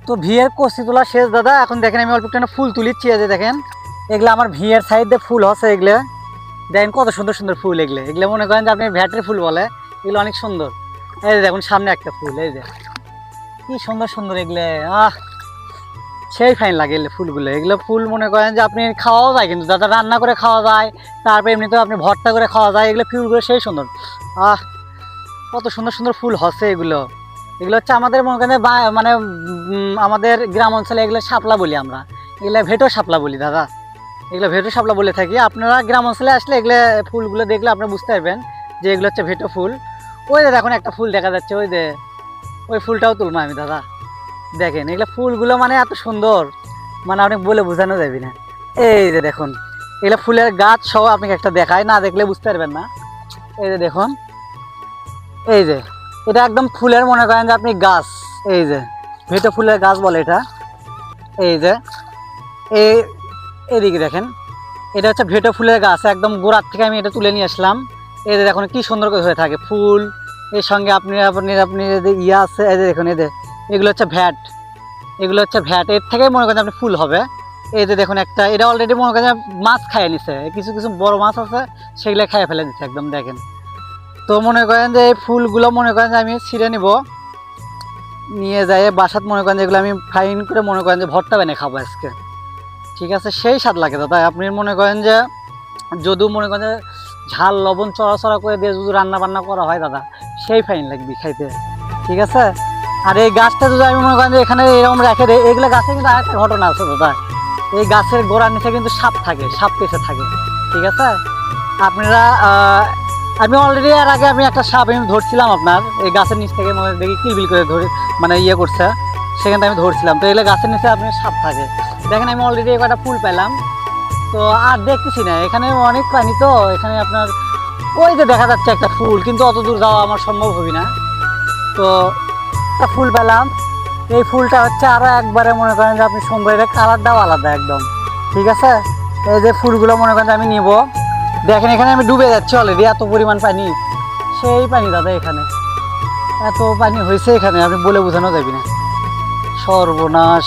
তো ভিয়ের কষি তোলা শেষ দাদা। এখন দেখেন আমি অল্প একটা ফুল তুলিচ্ছি, এই যে দেখেন এগুলো আমার ভিয়ের সাইড দিয়ে ফুল হচ্ছে। এগুলো দেখেন কত সুন্দর সুন্দর ফুল। এগুলো এগুলো মনে করেন যে আপনি ভ্যাটের ফুল বলে, এগুলো অনেক সুন্দর। এই যে দেখুন সামনে একটা ফুল, এই যে কি সুন্দর সুন্দর এগুলো। সেই ফাইন লাগে এগুলো ফুলগুলো। এগুলো ফুল মনে করেন যে আপনি খাওয়াও যায়, কিন্তু দাদা রান্না করে খাওয়া যায়, তারপরে এমনিতেও আপনি ভর্তা করে খাওয়া যায়। এগুলো ফুলগুলো সেই সুন্দর। কত সুন্দর সুন্দর ফুল হচ্ছে এগুলো। এগুলো হচ্ছে আমাদের মনে করেন মানে আমাদের গ্রাম অঞ্চলে এগুলো শাপলা বলি আমরা, এগুলো ভেটো শাপলা বলি দাদা। এগুলো ভেটো শাপলা বলে থাকি। আপনারা গ্রাম অঞ্চলে আসলে এগুলো ফুলগুলো দেখলে আপনারা বুঝতে পারবেন যে এগুলো হচ্ছে ভেটো ফুল। ওই যে দেখুন একটা ফুল দেখা যাচ্ছে, ওই যে ওই ফুলটাও তুলবো আমি দাদা। দেখেন এগুলো ফুলগুলো মানে এত সুন্দর, মানে আপনি বলে বোঝানো যাবে না। এই যে দেখুন এগুলো ফুলের গাছ সহ আপনাকে একটা দেখায়, না দেখলে বুঝতে পারবেন না। এই যে দেখুন, এই যে এটা একদম ফুলের মনে করেন যে আপনি গাছ, এই যে ভেটো ফুলের গাছ বলে এটা। এই যে এই এদিকে দেখেন, এটা হচ্ছে ভেটো ফুলের গাছ, একদম গোড়ার থেকে আমি এটা তুলে নিয়ে আসলাম। এই যে দেখুন কি সুন্দর করে হয়ে থাকে ফুল। এর সঙ্গে আপনি আপনি আপনি যে ইয়ে আছে, এই যে দেখুন এই যে এগুলো হচ্ছে ভ্যাট, এগুলো হচ্ছে ভ্যাট। এর থেকে মনে করেন আপনি ফুল হবে। এই যে দেখুন একটা, এটা অলরেডি মনে করেন মাছ খাইয়ে নিছে, কিছু কিছু বড় মাছ আছে সেগুলো খাইয়ে ফেলে দিচ্ছে একদম দেখেন। তো মনে করেন যে এই ফুলগুলো মনে করেন যে আমি ছিঁড়ে নিব, নিয়ে যাই বাসাত। মনে করেন যেগুলো আমি ফাইন করে মনে করেন যে ভর্তা বানিয়ে খাবো আজকে। ঠিক আছে, সেই স্বাদ লাগে দাদা। আপনি মনে করেন যে যদিও মনে করেন যে ঝাল লবণ চড়াচড়া করে দিয়ে যদি রান্না বান্না করা হয় দাদা, সেই ফাইন লাগবে খাইতে। ঠিক আছে। আর এই গাছটা যদি আমি মনে করেন যে এখানে এরকম রেখে দেয়, এগুলো গাছে কিন্তু আরেকটা ঘটনা আছে দাদা। এই গাছের গোড়ার নিচে কিন্তু সাপ থাকে, সাপ পেঁচে থাকে। ঠিক আছে। আপনারা আমি অলরেডি এর আগে আমি একটা সাপ আমি ধরছিলাম আপনার এই গাছের নিচ থেকে, মনে দেখি কিলবিল করে ধরে মানে ইয়ে করছে, সেখান থেকে আমি ধরছিলাম। তো এগুলো গাছের নিচে আপনার সাপ থাকে। দেখেন আমি অলরেডি একটা ফুল পেলাম, তো আর দেখতেছি না। এখানে অনেক প্রাণী, তো এখানে আপনার ওই যে দেখা যাচ্ছে একটা ফুল, কিন্তু অত দূর যাওয়া আমার সম্ভব হবে না। তো একটা ফুল পেলাম, এই ফুলটা হচ্ছে আরো একবারে মনে করেন যে আপনি সুন্দর, এটা কালারটাও আলাদা একদম। ঠিক আছে। এই যে ফুলগুলো মনে করেন যে আমি নিব। দেখেন এখানে আমি ডুবে যাচ্ছি অলরেডি, এত পরিমাণ পানি, সেই পানি দাদা। এখানে এত পানি হয়েছে এখানে, আপনি বলে বোঝানো যাবে না। সর্বনাশ।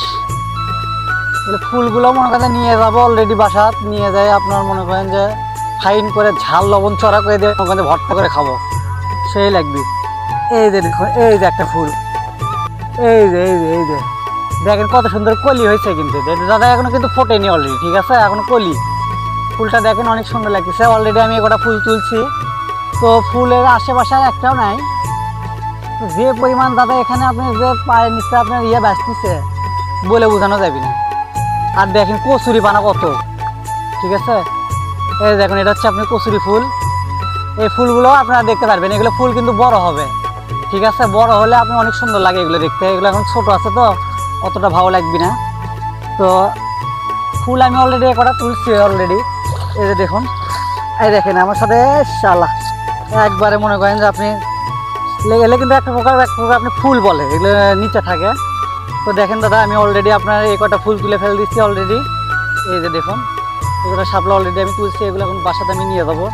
ফুলগুলো মনে করেন নিয়ে যাবো অলরেডি বাসাত, নিয়ে যায় আপনার মনে করেন যে ফাইন করে ঝাল লবণ চড়া করে দিয়ে মনে করেন যে ভর্তা করে খাবো, সেই লাগবে। এই যে দেখুন, এই যে একটা ফুল, এই যে এই যে এই যে দেখেন কত সুন্দর কলি হয়েছে। কিন্তু দাদা এখনো কিন্তু ফোটেনি অলরেডি। ঠিক আছে, এখনো কলি। ফুলটা দেখেন অনেক সুন্দর লাগতেছে। অলরেডি আমি একটা ফুল তুলছি, তো ফুলের আশেপাশে আর একটাও নাই। যে পরিমাণ দাদা এখানে আপনি যে পায়ের নিচে আপনার ইয়ে বাঁচতেছে, বলে বোঝানো যাবে না। আর দেখেন কচুরি পানা কত। ঠিক আছে। এই দেখুন এটা হচ্ছে আপনি কচুরি ফুল। এই ফুলগুলো আপনারা দেখতে পারবেন, এগুলো ফুল কিন্তু বড় হবে। ঠিক আছে, বড় হলে আপনি অনেক সুন্দর লাগে এগুলো দেখতে। এগুলো এখন ছোট আছে তো অতটা ভালো লাগবে না। তো ফুল আমি অলরেডি একটা তুলছি অলরেডি। এই যে দেখুন, এই দেখেন আমার সাথে শালা একবারে মনে করেন যে আপনি এলে কিন্তু একটা প্রকার আপনি ফুল বলে, এগুলো নিচে থাকে। তো দেখেন দাদা আমি অলরেডি আপনার এই কটা ফুল তুলে ফেলে দিচ্ছি অলরেডি। এই যে দেখুন এগুলো শাপলা অলরেডি আমি তুলছি, এগুলো এখন বাসাতে আমি নিয়ে যাবো।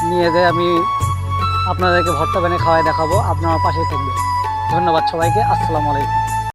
নিয়ে যেয়ে আমি আপনাদেরকে ভর্তা বানিয়ে খাওয়াই দেখাবো। আপনার পাশেই থাকবে। ধন্যবাদ সবাইকে। আসসালামু আলাইকুম।